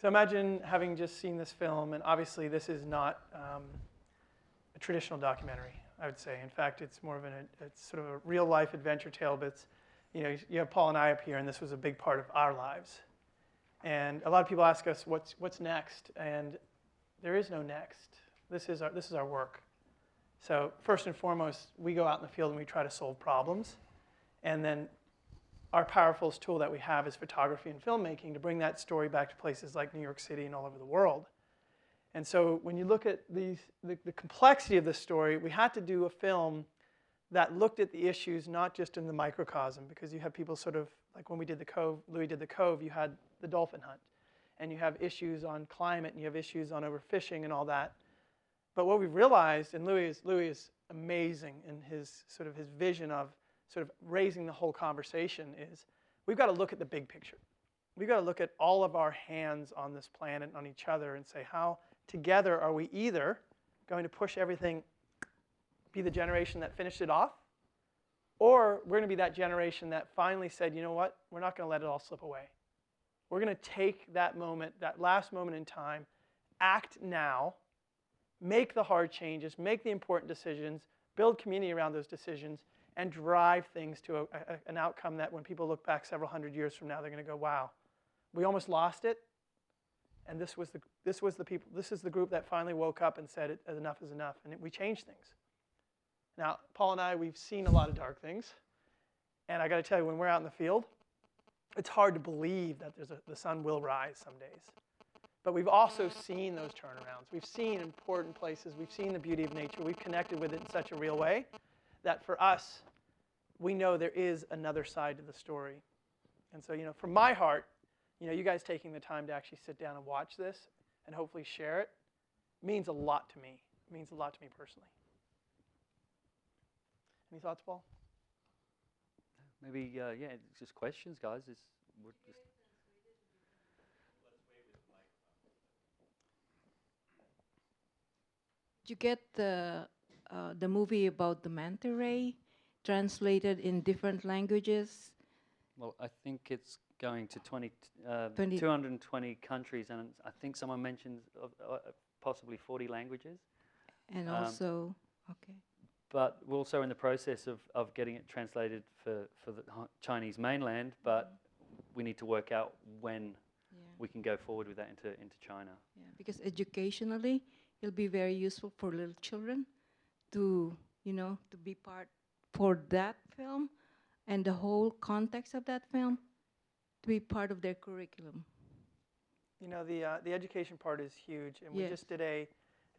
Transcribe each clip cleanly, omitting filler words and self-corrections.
So imagine having just seen this film, and obviously this is not a traditional documentary, I would say. In fact, it's more of it's sort of a real-life adventure tale, but it's, you have Paul and I up here, and this was a big part of our lives. And a lot of people ask us, what's next? And there is no next. This is our work. So first and foremost, we go out in the field and we try to solve problems. And then our powerful tool that we have is photography and filmmaking to bring that story back to places like New York City and all over the world. And so when you look at the complexity of this story, we had to do a film that looked at the issues not just in the microcosm, because you have people sort of, like when we did The Cove, Louis did The Cove, you had the dolphin hunt. And you have issues on climate, and you have issues on overfishing and all that. But what we've realized, and Louis is amazing in his vision of sort of raising the whole conversation, is we've got to look at the big picture. We've got to look at all of our hands on this planet, on each other, and say, how together are we either going to push everything, be the generation that finished it off, or we're going to be that generation that finally said, you know what, we're not going to let it all slip away. We're going to take that moment, that last moment in time, act now, make the hard changes, make the important decisions, build community around those decisions, and drive things to an outcome that when people look back several hundred years from now, they're going to go, wow, we almost lost it. And this is the group that finally woke up and said, enough is enough, and we changed things. Now, Paul and I, we've seen a lot of dark things, and I got to tell you, when we're out in the field, it's hard to believe that the sun will rise some days. But we've also seen those turnarounds. We've seen important places. We've seen the beauty of nature. We've connected with it in such a real way that for us, we know there is another side to the story. And so, from my heart, you guys taking the time to actually sit down and watch this and hopefully share it means a lot to me. It means a lot to me personally. Any thoughts, Paul? Maybe, it's just questions, guys. Did you get the movie about the manta ray translated in different languages? Well, I think it's going to 220 countries, and I think someone mentioned possibly 40 languages. And also, okay. But we're also in the process of getting it translated for the Chinese mainland, but we need to work out when we can go forward with that into China. Yeah, because educationally, it'll be very useful for little children to be part for that film and the whole context of that film to be part of their curriculum. The education part is huge, and we just did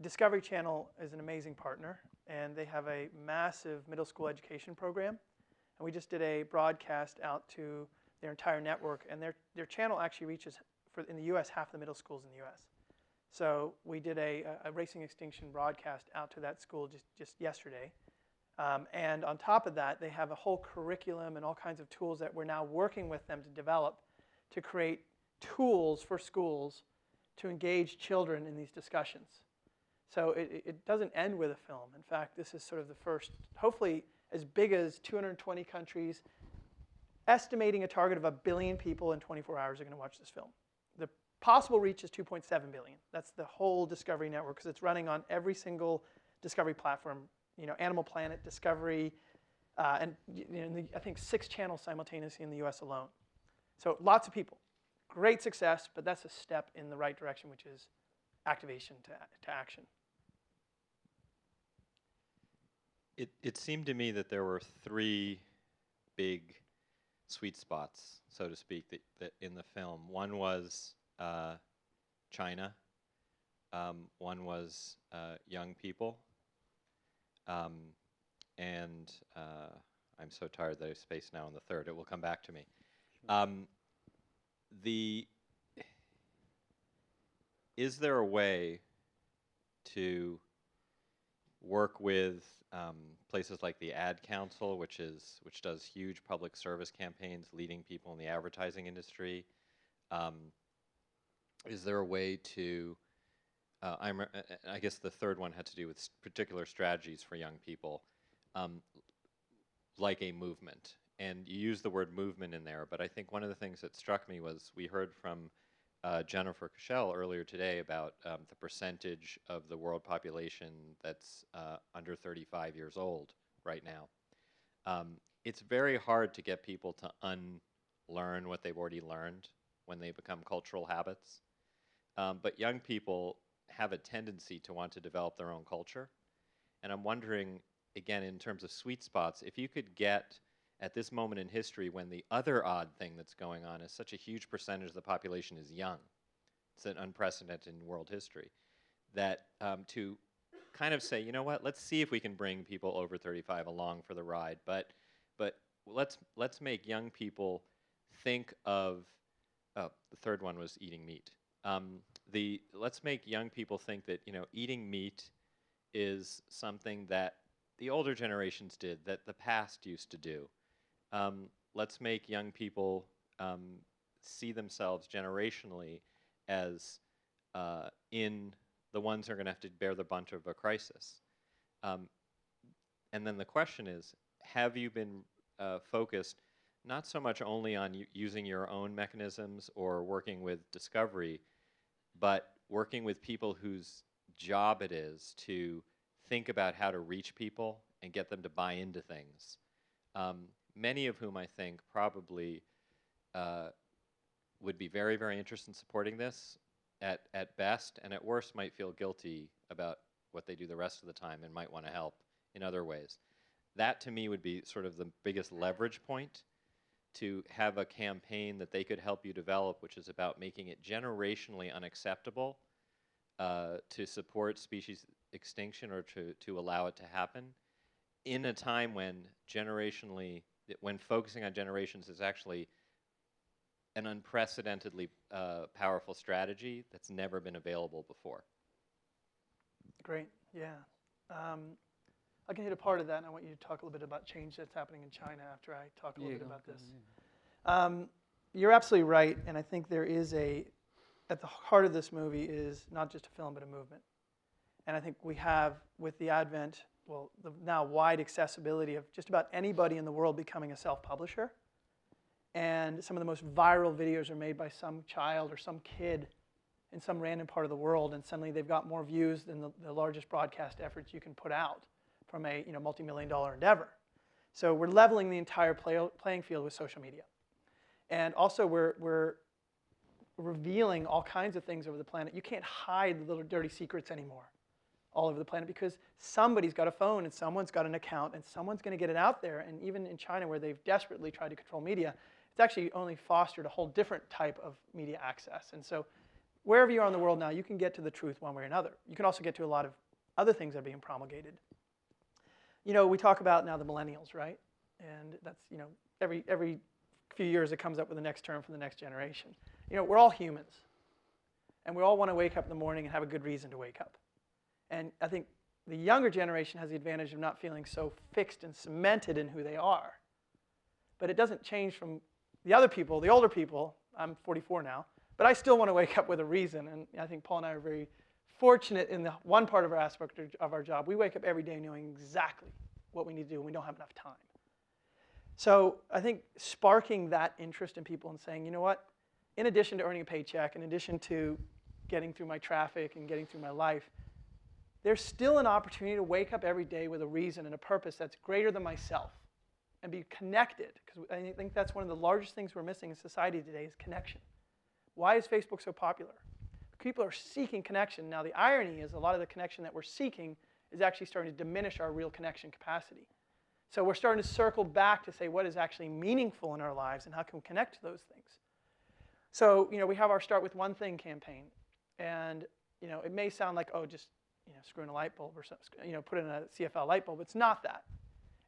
Discovery Channel is an amazing partner, and they have a massive middle school education program, and we just did a broadcast out to their entire network, and their channel actually reaches, in the U.S., half the middle schools in the U.S. So we did a Racing Extinction broadcast out to that school just yesterday. And on top of that, they have a whole curriculum and all kinds of tools that we're now working with them to develop to create tools for schools to engage children in these discussions. So it doesn't end with a film. In fact, this is sort of the first, hopefully as big as 220 countries, estimating a target of 1 billion people in 24 hours are going to watch this film. The possible reach is 2.7 billion. That's the whole Discovery network, because it's running on every single Discovery platform. Animal Planet, Discovery, and I think 6 channels simultaneously in the US alone. So lots of people. Great success, but that's a step in the right direction, which is activation to action. It seemed to me that there were 3 big sweet spots, so to speak, that in the film. One was China. One was young people. And I'm so tired that I have space now on the third. It will come back to me. Is there a way to work with places like the Ad Council, which does huge public service campaigns leading people in the advertising industry? Is there a way to I guess the third one had to do with particular strategies for young people, like a movement. And you use the word movement in there, but I think one of the things that struck me was we heard from Jennifer Kushel earlier today about the percentage of the world population that's under 35 years old right now. It's very hard to get people to unlearn what they've already learned when they become cultural habits. But young people have a tendency to want to develop their own culture. And I'm wondering, again, in terms of sweet spots, if you could get, at this moment in history when the other odd thing that's going on is such a huge percentage of the population is young, it's an unprecedented in world history, that to kind of say, you know what, let's see if we can bring people over 35 along for the ride, but let's make young people think of, oh, the third one was eating meat. Let's make young people think that, you know, eating meat is something that the older generations did, that the past used to do. Let's make young people see themselves generationally as in the ones who are going to have to bear the brunt of a crisis. And then the question is, have you been focused not so much only on using your own mechanisms or working with discovery, but working with people whose job it is to think about how to reach people and get them to buy into things. Many of whom I think probably would be very, very interested in supporting this at best, and at worst might feel guilty about what they do the rest of the time and might want to help in other ways. That to me would be sort of the biggest leverage point, to have a campaign that they could help you develop, which is about making it generationally unacceptable to support species extinction or to allow it to happen in a time when when focusing on generations is actually an unprecedentedly powerful strategy that's never been available before. Great, yeah. I can hit a part of that, and I want you to talk a little bit about change that's happening in China after I talk a little bit about this. You're absolutely right, and I think there is at the heart of this movie is not just a film, but a movement. And I think we have, with the advent, well, the now wide accessibility of just about anybody in the world becoming a self-publisher. And some of the most viral videos are made by some child or some kid in some random part of the world, and suddenly they've got more views than the largest broadcast efforts you can put out from a multi-million-dollar endeavor. So we're leveling the entire playing field with social media. And also we're revealing all kinds of things over the planet. You can't hide the little dirty secrets anymore all over the planet, because somebody's got a phone and someone's got an account and someone's going to get it out there. And even in China, where they've desperately tried to control media, it's actually only fostered a whole different type of media access. And so wherever you are in the world now, you can get to the truth one way or another. You can also get to a lot of other things that are being promulgated. We talk about now the millennials, right? And that's, every few years it comes up with the next term for the next generation. We're all humans. And we all want to wake up in the morning and have a good reason to wake up. And I think the younger generation has the advantage of not feeling so fixed and cemented in who they are. But it doesn't change from the other people, the older people. I'm 44 now, but I still want to wake up with a reason. And I think Paul and I are very fortunate in the one part of our aspect of our job. We wake up every day knowing exactly what we need to do, and we don't have enough time. So I think sparking that interest in people and saying, you know what, in addition to earning a paycheck, in addition to getting through my traffic and getting through my life, there's still an opportunity to wake up every day with a reason and a purpose that's greater than myself and be connected. Because I think that's one of the largest things we're missing in society today is connection. Why is Facebook so popular? People are seeking connection. Now, the irony is a lot of the connection that we're seeking is actually starting to diminish our real connection capacity. So we're starting to circle back to say what is actually meaningful in our lives and how can we connect to those things. So, we have our Start With One Thing campaign. And, it may sound like, oh, just screw in a light bulb or something, put in a CFL light bulb. It's not that.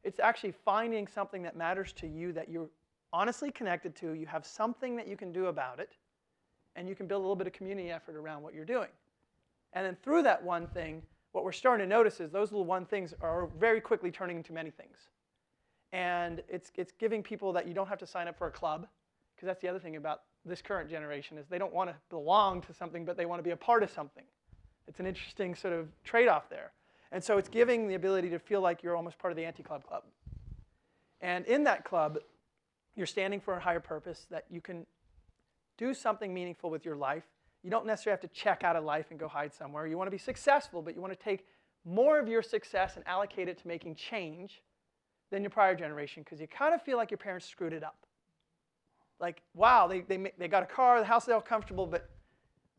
It's actually finding something that matters to you that you're honestly connected to. You have something that you can do about it, and you can build a little bit of community effort around what you're doing. And then through that one thing, what we're starting to notice is those little one things are very quickly turning into many things. And it's giving people that you don't have to sign up for a club, because that's the other thing about this current generation is they don't want to belong to something, but they want to be a part of something. It's an interesting sort of trade-off there. And so it's giving the ability to feel like you're almost part of the anti-club club. And in that club, you're standing for a higher purpose that you can Do something meaningful with your life. You don't necessarily have to check out of life and go hide somewhere. You want to be successful, but you want to take more of your success and allocate it to making change than your prior generation, because you kind of feel like your parents screwed it up. Like, wow, they got a car, the house is all comfortable, but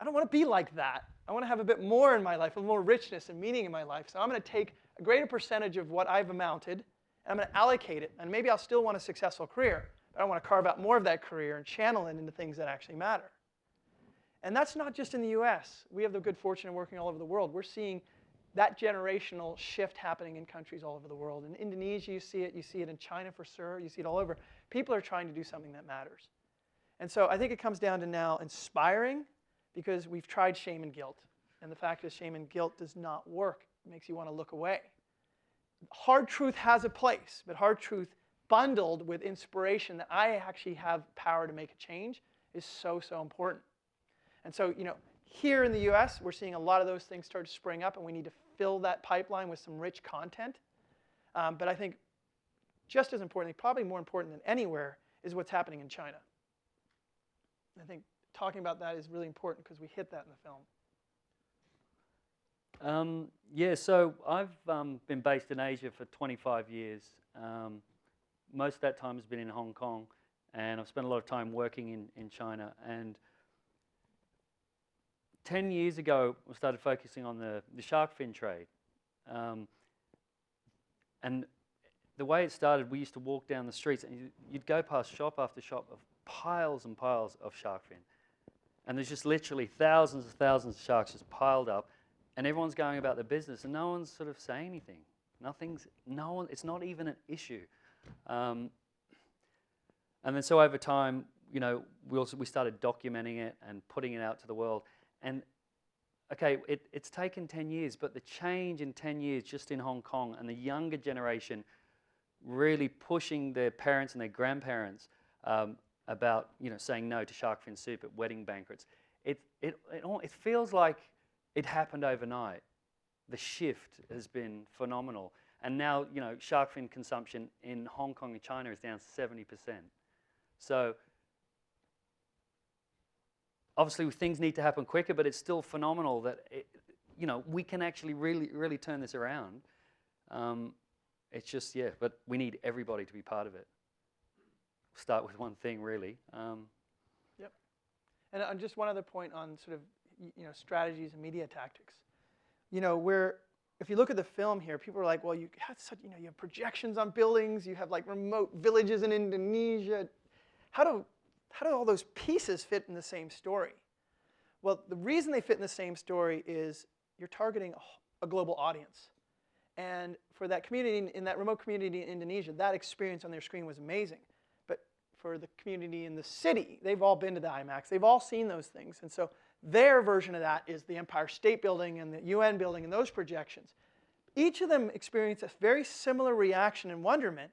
I don't want to be like that. I want to have a bit more in my life, a little more richness and meaning in my life. So I'm going to take a greater percentage of what I've amounted, and I'm going to allocate it. And maybe I'll still want a successful career, but I want to carve out more of that career and channel it into things that actually matter. And that's not just in the US. We have the good fortune of working all over the world. We're seeing that generational shift happening in countries all over the world. In Indonesia, you see it in China for sure, you see it all over. People are trying to do something that matters. And so I think it comes down to now inspiring, because we've tried shame and guilt. And the fact is, shame and guilt does not work. It makes you want to look away. Hard truth has a place, but hard truth bundled with inspiration that I actually have power to make a change is so, so important. And so, here in the US, we're seeing a lot of those things start to spring up, and we need to fill that pipeline with some rich content. But I think just as importantly, probably more important than anywhere, is what's happening in China. I think talking about that is really important because we hit that in the film. Yeah, so I've been based in Asia for 25 years. Most of that time has been in Hong Kong, and I've spent a lot of time working in China. And 10 years ago, we started focusing on the shark fin trade. And the way it started, we used to walk down the streets, and you'd go past shop after shop of piles and piles of shark fin. And there's just literally thousands and thousands of sharks just piled up, and everyone's going about their business, and no one's sort of saying anything. It's not even an issue. And then so over time, we started documenting it and putting it out to the world. And okay, it's taken 10 years, but the change in 10 years just in Hong Kong, and the younger generation really pushing their parents and their grandparents about saying no to shark fin soup at wedding banquets. It feels like it happened overnight. The shift has been phenomenal, and now shark fin consumption in Hong Kong and China is down 70%. So obviously things need to happen quicker, but it's still phenomenal that we can actually really turn this around. It's just but we need everybody to be part of it. Start with one thing, really. Yep. And just one other point on sort of strategies and media tactics. If you look at the film here, people are like, well, you have you have projections on buildings, you have like remote villages in Indonesia. How do all those pieces fit in the same story? Well, the reason they fit in the same story is you're targeting a global audience. And for that community, in that remote community in Indonesia, that experience on their screen was amazing. But for the community in the city, they've all been to the IMAX. They've all seen those things. And so their version of that is the Empire State Building and the UN building and those projections. Each of them experience a very similar reaction and wonderment,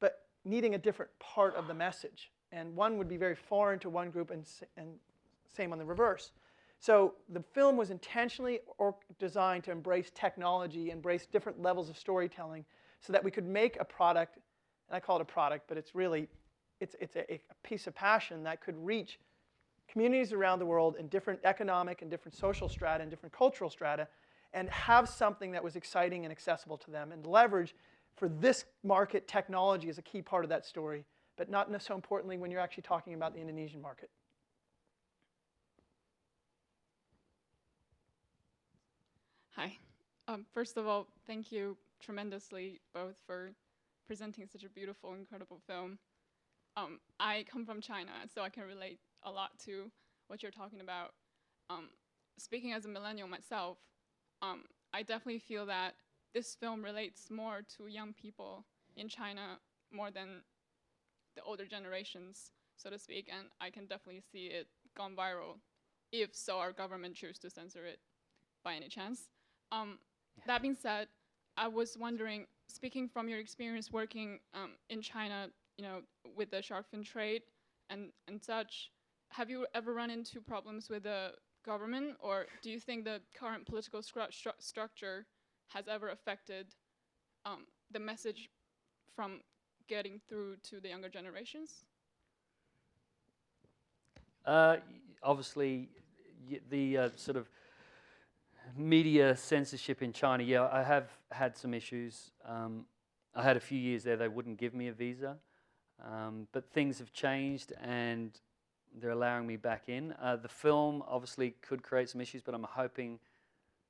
but needing a different part of the message. And one would be very foreign to one group, and same on the reverse. So the film was intentionally designed to embrace technology, embrace different levels of storytelling, so that we could make a product, and I call it a product, but it's really, it's a piece of passion that could reach communities around the world in different economic and different social strata and different cultural strata, and have something that was exciting and accessible to them, and leverage for this market technology as a key part of that story, but not so importantly when you're actually talking about the Indonesian market. Hi. First of all, thank you tremendously both for presenting such a beautiful, incredible film. I come from China, so I can relate a lot to what you're talking about. Speaking as a millennial myself, I definitely feel that this film relates more to young people in China more than the older generations, so to speak, and I can definitely see it gone viral if so our government choose to censor it by any chance. That being said, I was wondering, speaking from your experience working in China, with the shark fin trade and such, have you ever run into problems with the government, or do you think the current political structure has ever affected the message from getting through to the younger generations? Obviously, the sort of media censorship in China, yeah, I have had some issues. I had a few years there, they wouldn't give me a visa. But things have changed and they're allowing me back in. The film obviously could create some issues, but I'm hoping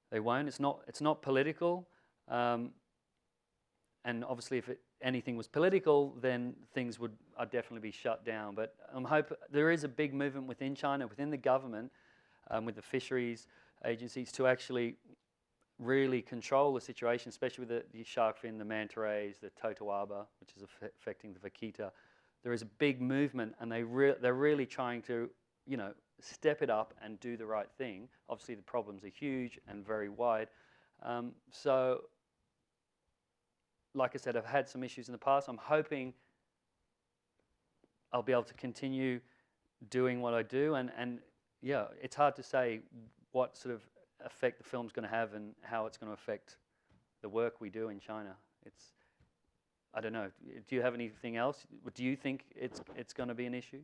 they won't. It's not political. And obviously if anything was political, then things would definitely be shut down. But there is a big movement within China, within the government, with the fisheries agencies to actually really control the situation, especially with the shark fin, the manta rays, the totoaba, which is affecting the vaquita. There is a big movement, and they're really trying to, step it up and do the right thing. Obviously, the problems are huge and very wide. So, like I said, I've had some issues in the past. I'm hoping I'll be able to continue doing what I do, and yeah, it's hard to say what sort of effect the film's going to have and how it's going to affect the work we do in China. I don't know. Do you have anything else? Do you think it's going to be an issue?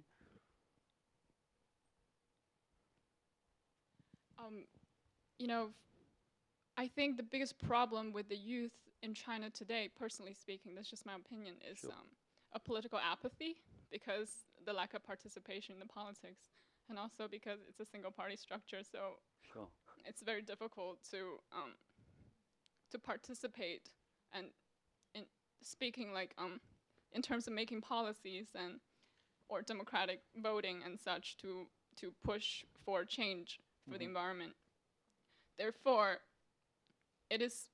I think the biggest problem with the youth in China today, personally speaking, that's just my opinion, is Sure. A political apathy because the lack of participation in the politics, and also because it's a single party structure. So Sure. it's very difficult to participate and in speaking in terms of making policies or democratic voting and such to push for change for the environment. Therefore, it is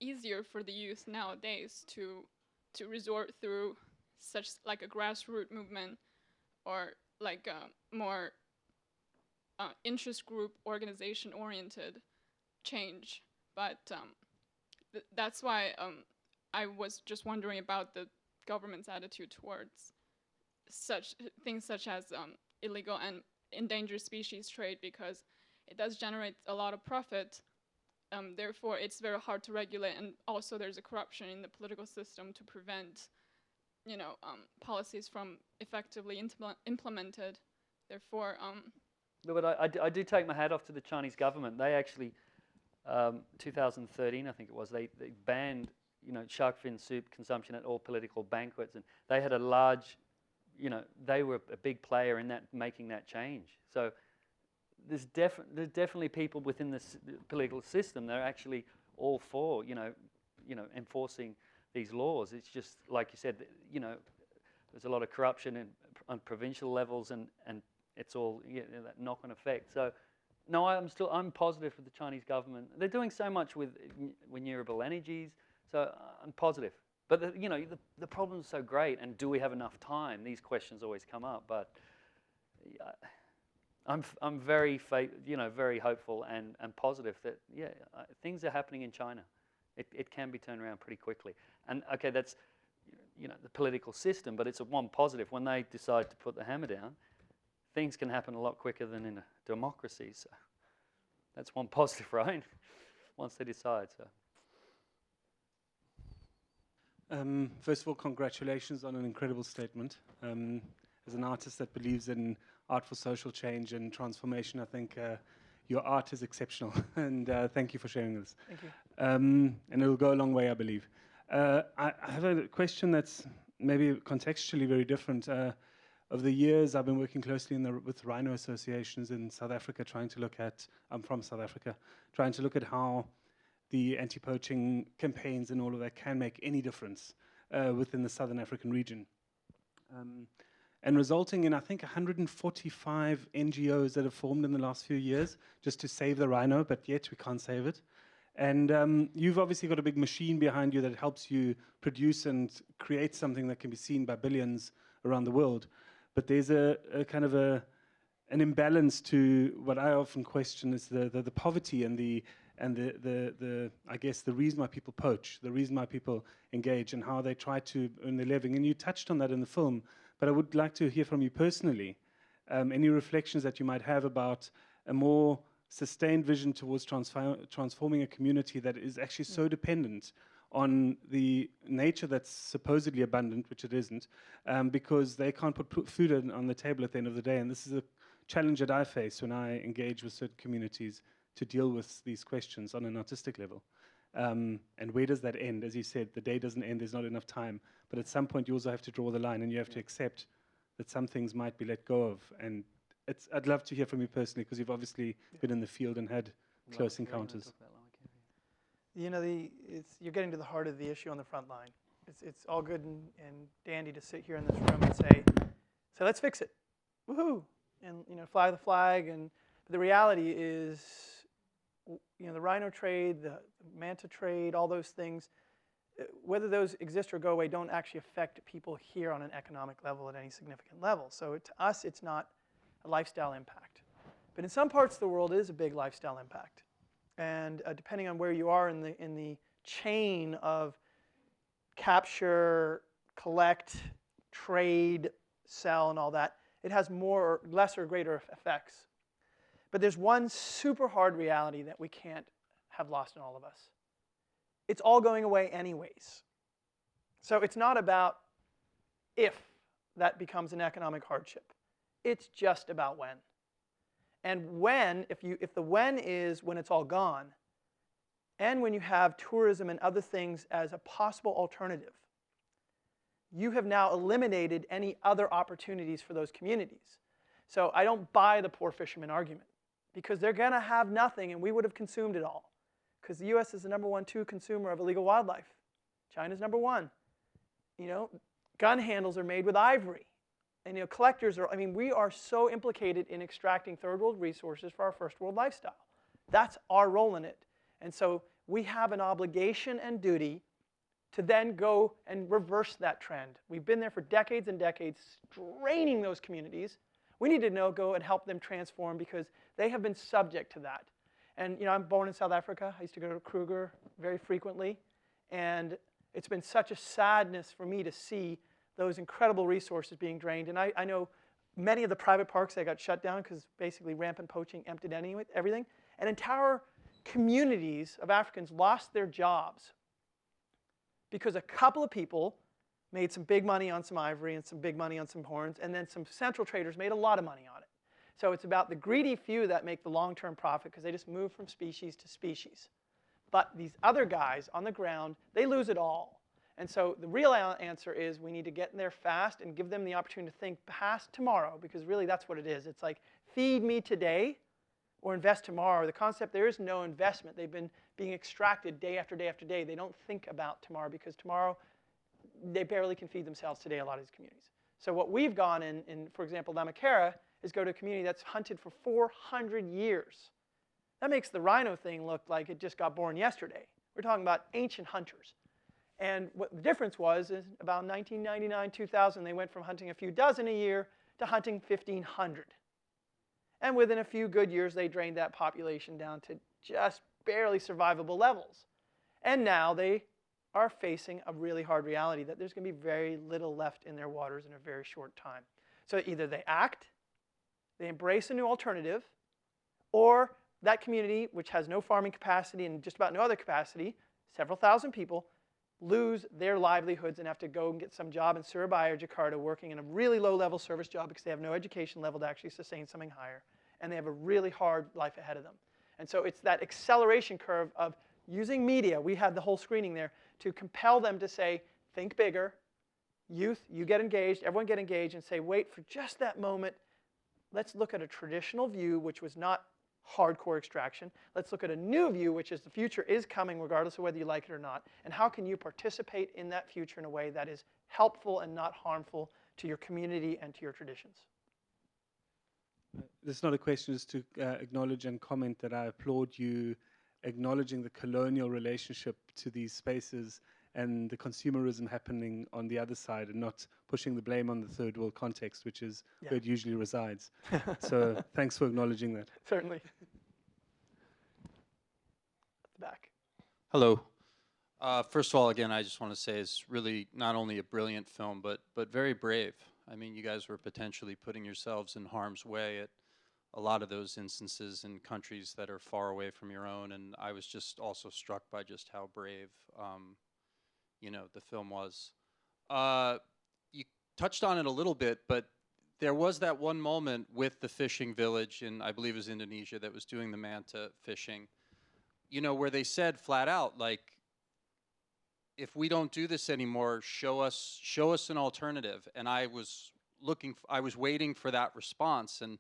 easier for the youth nowadays to resort through such like a grassroots movement or like a more interest group organization oriented change. But that's why I was just wondering about the government's attitude towards such things such as illegal and endangered species trade, because it does generate a lot of profit. Therefore, it's very hard to regulate, and also there's a corruption in the political system to prevent, policies from effectively implemented. Therefore, No, but I do take my hat off to the Chinese government. They actually, 2013, I think it was, they banned, shark fin soup consumption at all political banquets, and they had a large, they were a big player in that, making that change. So there's definitely people within the political system that are actually all for, enforcing these laws. It's just like you said, there's a lot of corruption on provincial levels, and it's all that knock-on effect. So, no, I'm positive for the Chinese government. They're doing so much with renewable energies, so I'm positive. But the problems are so great, and do we have enough time? These questions always come up, but I'm very very hopeful and positive that things are happening in China. It can be turned around pretty quickly. And okay, that's the political system, but it's one positive. When they decide to put the hammer down, things can happen a lot quicker than in a democracy. So that's one positive, right? Once they decide. So. First of all, congratulations on an incredible statement. As an artist that believes in art for social change and transformation, I think your art is exceptional, and thank you for sharing this. Thank you. And it'll go a long way, I believe. I have a question that's maybe contextually very different. Over the years, I've been working closely with rhino associations in South Africa, trying to look at, I'm from South Africa, trying to look at how the anti-poaching campaigns and all of that can make any difference within the Southern African region. And resulting in, I think, 145 NGOs that have formed in the last few years just to save the rhino, but yet we can't save it. And you've obviously got a big machine behind you that helps you produce and create something that can be seen by billions around the world. But there's a kind of an imbalance to what I often question is the poverty and the I guess the reason why people poach, the reason why people engage, and how they try to earn their living. And you touched on that in the film, but I would like to hear from you personally, any reflections that you might have about a more sustained vision towards transforming a community that is actually so dependent on the nature that's supposedly abundant, which it isn't, because they can't put food on the table at the end of the day. And this is a challenge that I face when I engage with certain communities to deal with these questions on an artistic level. And where does that end? As you said, the day doesn't end, there's not enough time. But at some point, you also have to draw the line, and you have to accept that some things might be let go of. And I'd love to hear from you personally, because you've obviously been in the field and had close encounters. You know, you're getting to the heart of the issue on the front line. It's all good and dandy to sit here in this room and say, so let's fix it, woohoo, and fly the flag. But the reality is, the rhino trade, the manta trade, all those things, whether those exist or go away, don't actually affect people here on an economic level at any significant level. So to us, it's not a lifestyle impact. But in some parts of the world, it is a big lifestyle impact. And depending on where you are in the chain of capture, collect, trade, sell, and all that, it has more or less or greater effects. But there's one super hard reality that we can't have lost in all of us. It's all going away anyways. So it's not about if that becomes an economic hardship. It's just about when. And when, if the when is when it's all gone, and when you have tourism and other things as a possible alternative, you have now eliminated any other opportunities for those communities. So I don't buy the poor fisherman argument, because they're going to have nothing, and we would have consumed it all. Because the U.S. is the #1, consumer of illegal wildlife. China's #1. Gun handles are made with ivory. And collectors are, we are so implicated in extracting third world resources for our first world lifestyle. That's our role in it. And so we have an obligation and duty to then go and reverse that trend. We've been there for decades and decades, straining those communities. We need to go and help them transform, because they have been subject to that. And I'm born in South Africa. I used to go to Kruger very frequently. And it's been such a sadness for me to see those incredible resources being drained. And I know many of the private parks that got shut down because basically rampant poaching emptied everything. And entire communities of Africans lost their jobs because a couple of people made some big money on some ivory and some big money on some horns, and then some central traders made a lot of money on it. So it's about the greedy few that make the long-term profit, because they just move from species to species. But these other guys on the ground, they lose it all. And so the real answer is we need to get in there fast and give them the opportunity to think past tomorrow, because really that's what it is. It's like, feed me today or invest tomorrow. The concept, there is no investment. They've been being extracted day after day after day. They don't think about tomorrow, because tomorrow they barely can feed themselves today, a lot of these communities. So what we've gone in for example, Lamakera, is go to a community that's hunted for 400 years. That makes the rhino thing look like it just got born yesterday. We're talking about ancient hunters. And what the difference was is about 1999, 2000, they went from hunting a few dozen a year to hunting 1,500. And within a few good years, they drained that population down to just barely survivable levels. And now they are facing a really hard reality that there's going to be very little left in their waters in a very short time. So either they act, they embrace a new alternative, or that community, which has no farming capacity and just about no other capacity, several thousand people, lose their livelihoods and have to go and get some job in Surabaya or Jakarta working in a really low-level service job because they have no education level to actually sustain something higher. And they have a really hard life ahead of them. And so it's that acceleration curve of using media. We had the whole screening there to compel them to say, think bigger. Youth, you get engaged. Everyone get engaged and say, wait for just that moment. Let's look at a traditional view, which was not hardcore extraction. Let's look at a new view, which is the future is coming regardless of whether you like it or not. And how can you participate in that future in a way that is helpful and not harmful to your community and to your traditions? This is not a question, just to acknowledge and comment that I applaud you acknowledging the colonial relationship to these spaces and the consumerism happening on the other side, and not pushing the blame on the third world context, which is where it usually resides. So thanks for acknowledging that. Certainly. At the back. Hello. First of all, again, I just want to say it's really not only a brilliant film, but very brave. I mean, you guys were potentially putting yourselves in harm's way at a lot of those instances in countries that are far away from your own, and I was just also struck by just how brave the film was. You touched on it a little bit, but there was that one moment with the fishing village in, I believe it was Indonesia, that was doing the manta fishing, where they said flat out, like, if we don't do this anymore, show us an alternative. And I was waiting for that response, and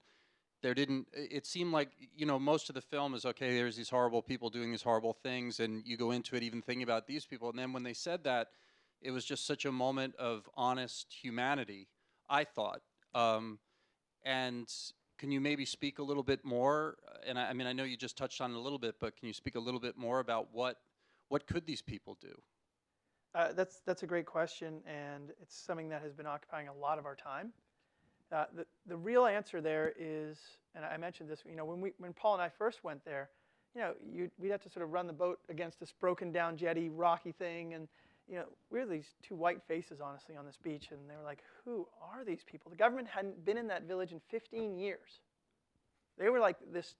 there didn't. It seemed like, most of the film is, okay, there's these horrible people doing these horrible things, and you go into it even thinking about these people. And then when they said that, it was just such a moment of honest humanity, I thought. And can you maybe speak a little bit more? And I mean, I know you just touched on it a little bit, but can you speak a little bit more about what could these people do? That's a great question, and it's something that has been occupying a lot of our time. The real answer there is, and I mentioned this, when Paul and I first went there, we'd have to sort of run the boat against this broken down jetty, rocky thing, and we were these two white faces, honestly, on this beach, and they were like, who are these people? The government hadn't been in that village in 15 years. They were like this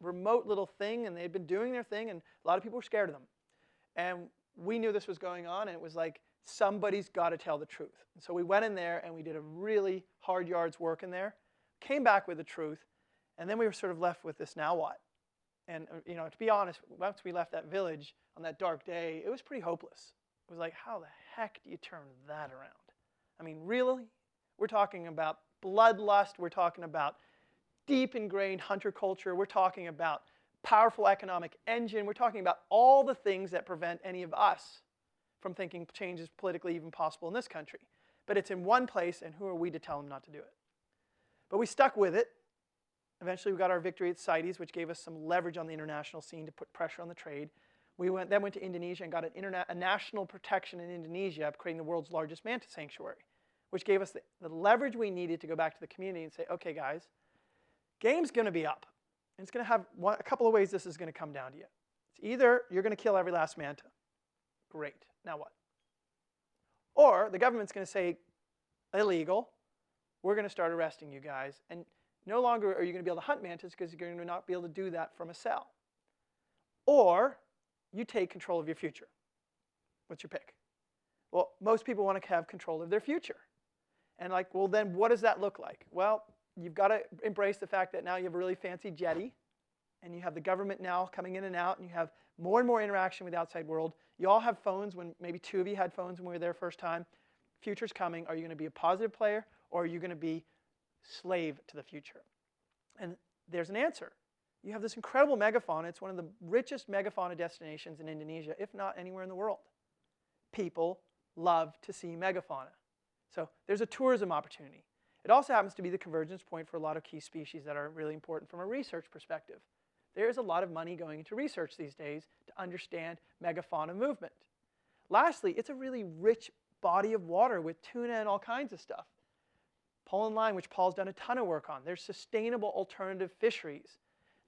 remote little thing, and they had been doing their thing, and a lot of people were scared of them. And we knew this was going on, and it was like, somebody's got to tell the truth. And so we went in there, and we did a really hard yard's work in there, came back with the truth, and then we were sort of left with this, now what? And to be honest, once we left that village on that dark day, it was pretty hopeless. It was like, how the heck do you turn that around? I mean, really? We're talking about bloodlust. We're talking about deep ingrained hunter culture. We're talking about powerful economic engine. We're talking about all the things that prevent any of us from thinking change is politically even possible in this country. But it's in one place, and who are we to tell them not to do it? But we stuck with it. Eventually, we got our victory at CITES, which gave us some leverage on the international scene to put pressure on the trade. We then went to Indonesia and got a national protection in Indonesia, creating the world's largest manta sanctuary, which gave us the leverage we needed to go back to the community and say, okay, guys, game's going to be up. And it's going to have a couple of ways this is going to come down to you. It's either you're going to kill every last manta. Great. Now what? Or the government's going to say, illegal. We're going to start arresting you guys. And no longer are you going to be able to hunt mantas because you're going to not be able to do that from a cell. Or you take control of your future. What's your pick? Well, most people want to have control of their future. And like, well, then what does that look like? Well, you've got to embrace the fact that now you have a really fancy jetty, and you have the government now coming in and out, and you have more and more interaction with the outside world. You all have phones, when maybe two of you had phones when we were there first time. Future's coming. Are you going to be a positive player, or are you going to be slave to the future? And there's an answer. You have this incredible megafauna. It's one of the richest megafauna destinations in Indonesia, if not anywhere in the world. People love to see megafauna. So there's a tourism opportunity. It also happens to be the convergence point for a lot of key species that are really important from a research perspective. There's a lot of money going into research these days to understand megafauna movement. Lastly, it's a really rich body of water with tuna and all kinds of stuff. Pole and line, which Paul's done a ton of work on. There's sustainable alternative fisheries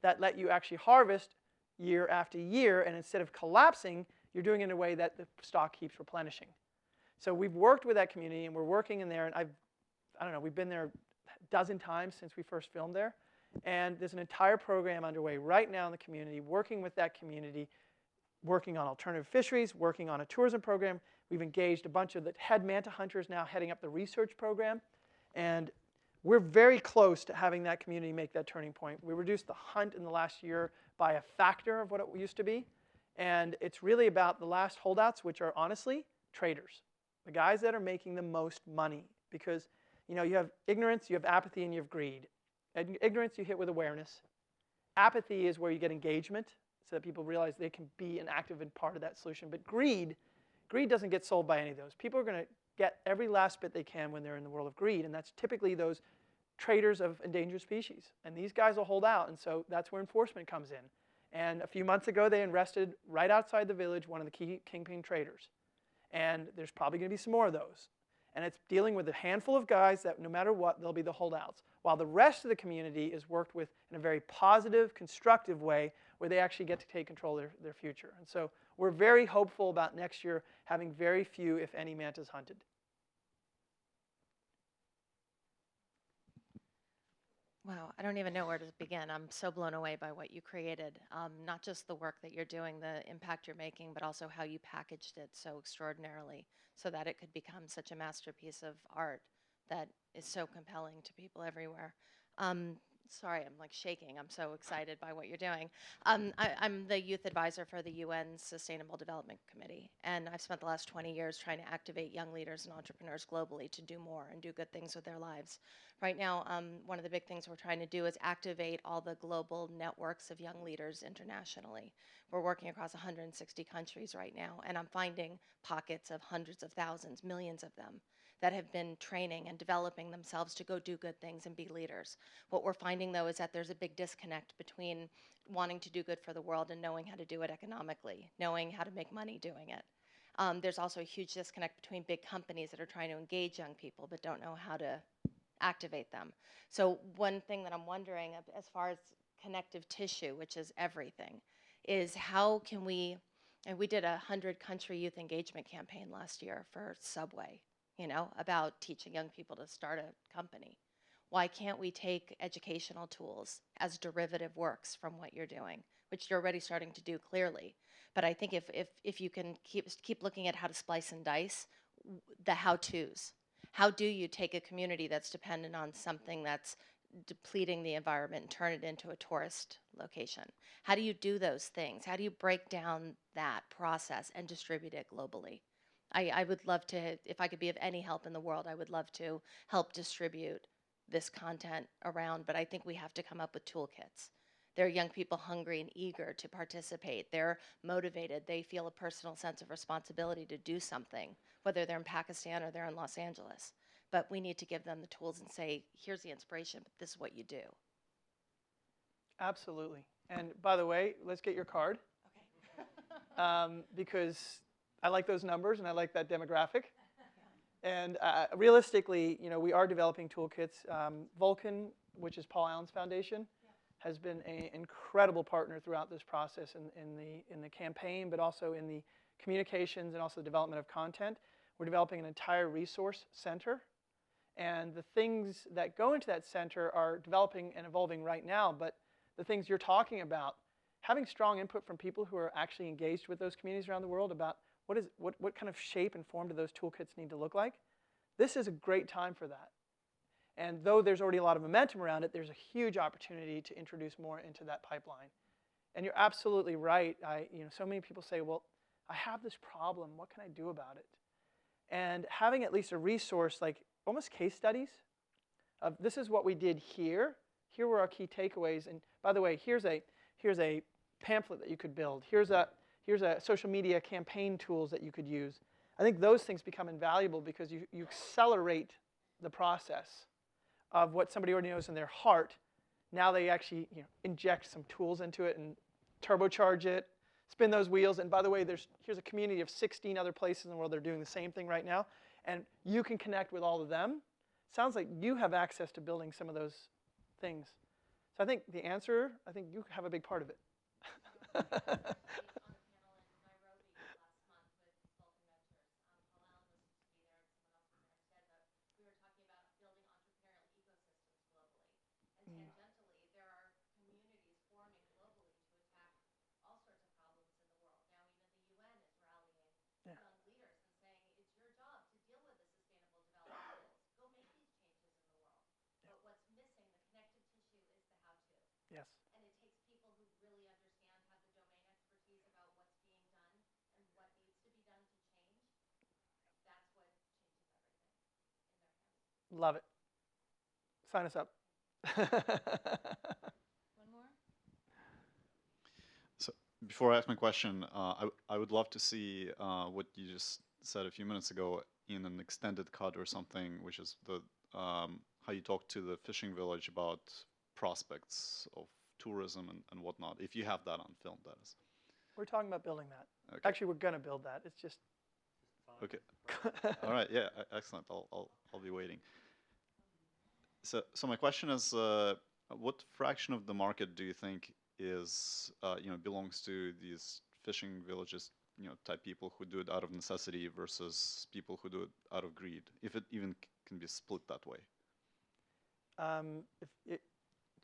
that let you actually harvest year after year, and instead of collapsing, you're doing it in a way that the stock keeps replenishing. So we've worked with that community, and we're working in there, and I don't know, we've been there a dozen times since we first filmed there, and there's an entire program underway right now in the community, working with that community, working on alternative fisheries, working on a tourism program. We've engaged a bunch of the head manta hunters now heading up the research program, and we're very close to having that community make that turning point. We reduced the hunt in the last year by a factor of what it used to be. And it's really about the last holdouts, which are honestly traders, the guys that are making the most money. Because you have ignorance, you have apathy, and you have greed. Ignorance you hit with awareness. Apathy is where you get engagement, so that people realize they can be an active and part of that solution. But greed doesn't get sold by any of those. People are going to get every last bit they can when they're in the world of greed, and that's typically those traders of endangered species. And these guys will hold out, and so that's where enforcement comes in. And a few months ago, they arrested right outside the village one of the key kingpin traders. And there's probably going to be some more of those. And it's dealing with a handful of guys that no matter what, they'll be the holdouts. While the rest of the community is worked with in a very positive, constructive way where they actually get to take control of their future. And so we're very hopeful about next year having very few, if any, mantas hunted. Wow, I don't even know where to begin. I'm so blown away by what you created. Not just the work that you're doing, the impact you're making, but also how you packaged it so extraordinarily so that it could become such a masterpiece of art that is so compelling to people everywhere. Um, Sorry, I'm like shaking. I'm so excited by what you're doing. I'm the youth advisor for the UN Sustainable Development Committee, and I've spent the last 20 years trying to activate young leaders and entrepreneurs globally to do more and do good things with their lives. Right now, one of the big things we're trying to do is activate all the global networks of young leaders internationally. We're working across 160 countries right now, and I'm finding pockets of hundreds of thousands, millions of them, that have been training and developing themselves to go do good things and be leaders. What we're finding, though, is that there's a big disconnect between wanting to do good for the world and knowing how to do it economically, knowing how to make money doing it. There's also a huge disconnect between big companies that are trying to engage young people but don't know how to activate them. So one thing that I'm wondering, as far as connective tissue, which is everything, is how can we, and we did a 100-country youth engagement campaign last year for Subway, about teaching young people to start a company. Why can't we take educational tools as derivative works from what you're doing, which you're already starting to do clearly? But I think if you can keep looking at how to splice and dice the how-tos. How do you take a community that's dependent on something that's depleting the environment and turn it into a tourist location? How do you do those things? How do you break down that process and distribute it globally? I would love to, if I could be of any help in the world, I would love to help distribute this content around, but I think we have to come up with toolkits. There are young people hungry and eager to participate. They're motivated. They feel a personal sense of responsibility to do something, whether they're in Pakistan or they're in Los Angeles. But we need to give them the tools and say, here's the inspiration, but this is what you do. Absolutely. And by the way, let's get your card. Okay. Because I like those numbers and I like that demographic. And realistically, we are developing toolkits. Vulcan, which is Paul Allen's foundation, has been an incredible partner throughout this process in the campaign, but also in the communications and also the development of content. We're developing an entire resource center. And the things that go into that center are developing and evolving right now, but the things you're talking about, having strong input from people who are actually engaged with those communities around the world about what kind of shape and form do those toolkits need to look like, this is a great time for that. And though there's already a lot of momentum around it, there's a huge opportunity to introduce more into that pipeline. And you're absolutely right. So many people say, well, I have this problem. What can I do about it? And having at least a resource like almost case studies of this is what we did here. Here were our key takeaways. And by the way, here's a pamphlet that you could build. Here's a social media campaign tools that you could use. I think those things become invaluable because you accelerate the process of what somebody already knows in their heart. Now they actually inject some tools into it and turbocharge it, spin those wheels. And by the way, here's a community of 16 other places in the world that are doing the same thing right now. And you can connect with all of them. Sounds like you have access to building some of those things. So I think the answer, I think you have a big part of it. Yes. And it takes people who really understand, have the domain expertise about what's being done and what needs to be done to change. That's what changes everything in their hands. Love it. Sign us up. One more? So before I ask my question, I would love to see what you just said a few minutes ago in an extended cut or something, which is the how you talk to the fishing village about prospects of tourism and whatnot. If you have that on film, that is. We're talking about building that. Okay. Actually, we're going to build that. It's just. Okay. All right. Yeah. Excellent. I'll be waiting. So my question is, what fraction of the market do you think is belongs to these fishing villages, type people who do it out of necessity versus people who do it out of greed, if it even can be split that way?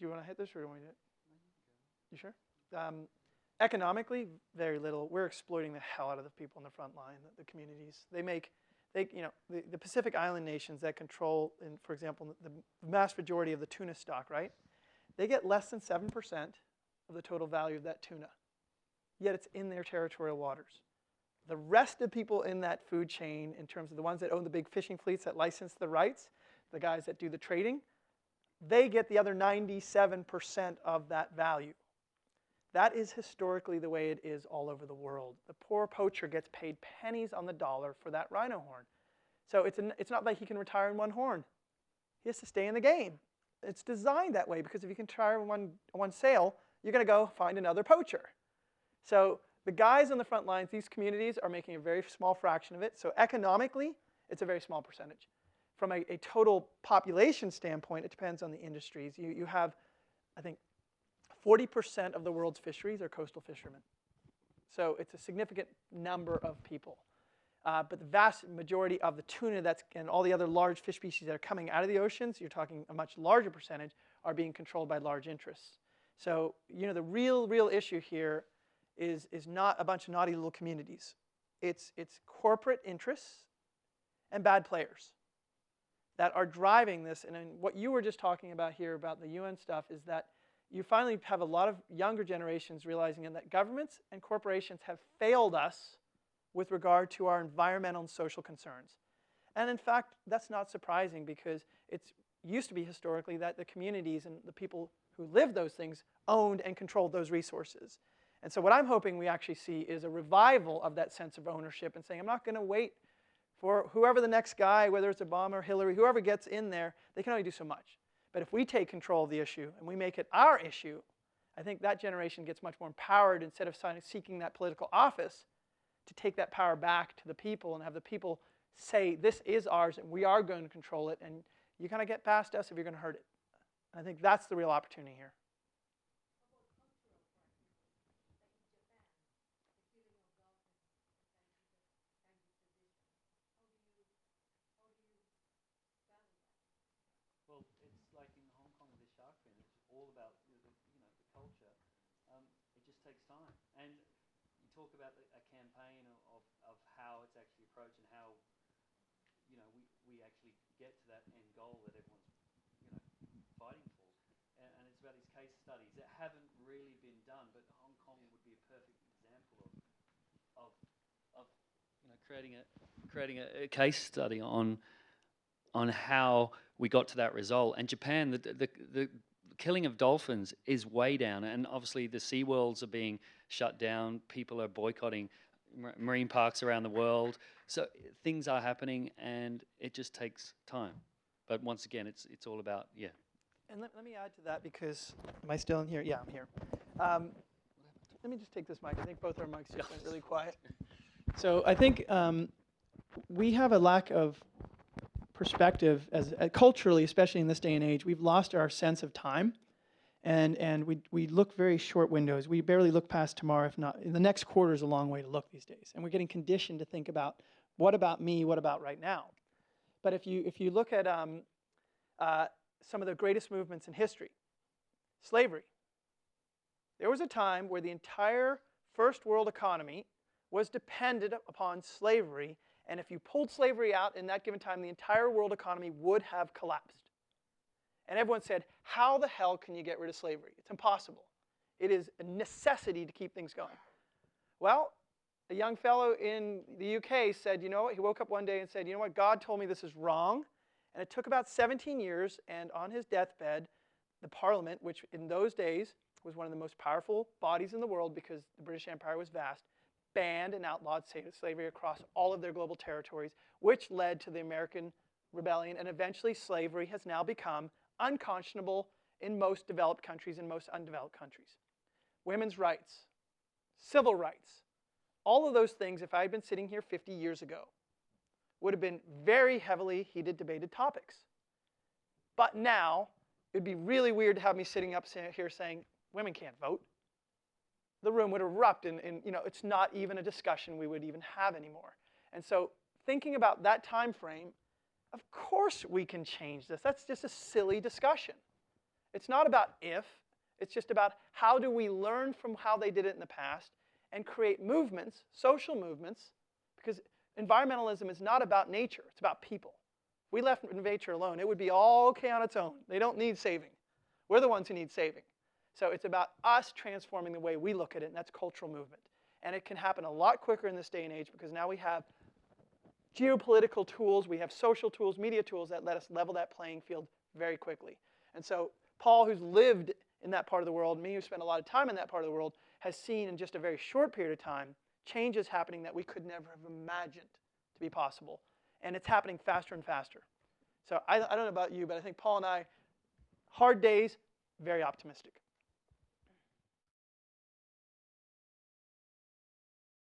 Do you want to hit this, or do you want me to hit it? You sure? Economically, very little. We're exploiting the hell out of the people in the front line, the communities. The Pacific Island nations that control, for example, the vast majority of the tuna stock, right? They get less than 7% of the total value of that tuna, yet it's in their territorial waters. The rest of people in that food chain, in terms of the ones that own the big fishing fleets that license the rights, the guys that do the trading, they get the other 97% of that value. That is historically the way it is all over the world. The poor poacher gets paid pennies on the dollar for that rhino horn. So it's not like he can retire in one horn. He has to stay in the game. It's designed that way because if you can retire in one sale, you're going to go find another poacher. So the guys on the front lines, these communities, are making a very small fraction of it. So economically, it's a very small percentage. From a total population standpoint, it depends on the industries. You have, I think, 40% of the world's fisheries are coastal fishermen. So it's a significant number of people. But the vast majority of the tuna and all the other large fish species that are coming out of the oceans, you're talking a much larger percentage, are being controlled by large interests. So the real issue here is not a bunch of naughty little communities. It's corporate interests and bad players that are driving this. And what you were just talking about here about the UN stuff is that you finally have a lot of younger generations realizing that governments and corporations have failed us with regard to our environmental and social concerns. And in fact, that's not surprising because it used to be historically that the communities and the people who lived those things owned and controlled those resources. And so what I'm hoping we actually see is a revival of that sense of ownership and saying, I'm not going to wait for whoever the next guy, whether it's Obama or Hillary, whoever gets in there, they can only do so much. But if we take control of the issue and we make it our issue, I think that generation gets much more empowered instead of seeking that political office to take that power back to the people and have the people say, this is ours and we are going to control it, and you kind of get past us if you're going to hurt it. I think that's the real opportunity here. Well, it's like in Hong Kong with the shark fin. It's all about the culture. It just takes time. And you talk about a campaign of how it's actually approached and how we actually get to that end goal that everyone's fighting for. And it's about these case studies that haven't really been done, but Hong Kong would be a perfect example of creating a case study on how we got to that result. And Japan, the killing of dolphins is way down, and obviously the SeaWorlds are being shut down. People are boycotting marine parks around the world. So things are happening, and it just takes time. But once again, it's all about, yeah. And let me add to that because, am I still in here? Yeah, I'm here. Let me just take this mic. I think both our mics just went really quiet. So I think we have a lack of perspective as culturally, especially in this day and age. We've lost our sense of time, and we look very short windows. We barely look past tomorrow, if not. The next quarter is a long way to look these days, and we're getting conditioned to think about what about me, what about right now. But if you look at some of the greatest movements in history, slavery. There was a time where the entire first world economy was dependent upon slavery. And if you pulled slavery out in that given time, the entire world economy would have collapsed. And everyone said, how the hell can you get rid of slavery? It's impossible. It is a necessity to keep things going. Well, a young fellow in the UK said, you know what? He woke up one day and said, you know what? God told me this is wrong. And it took about 17 years, and on his deathbed, the Parliament, which in those days was one of the most powerful bodies in the world because the British Empire was vast, banned and outlawed slavery across all of their global territories, which led to the American Rebellion, and eventually slavery has now become unconscionable in most developed countries and most undeveloped countries. Women's rights, civil rights, all of those things, if I had been sitting here 50 years ago, would have been very heavily heated, debated topics. But now, it would be really weird to have me sitting up here saying, women can't vote. The room would erupt, and it's not even a discussion we would even have anymore. And so, thinking about that time frame, of course we can change this. That's just a silly discussion. It's not about if, it's just about how do we learn from how they did it in the past and create movements, social movements, because environmentalism is not about nature, it's about people. If we left nature alone, it would be all okay on its own. They don't need saving. We're the ones who need saving. So it's about us transforming the way we look at it, and that's cultural movement. And it can happen a lot quicker in this day and age because now we have geopolitical tools, we have social tools, media tools that let us level that playing field very quickly. And so Paul, who's lived in that part of the world, me who spent a lot of time in that part of the world, has seen in just a very short period of time changes happening that we could never have imagined to be possible. And it's happening faster and faster. So I don't know about you, but I think Paul and I, hard days, very optimistic.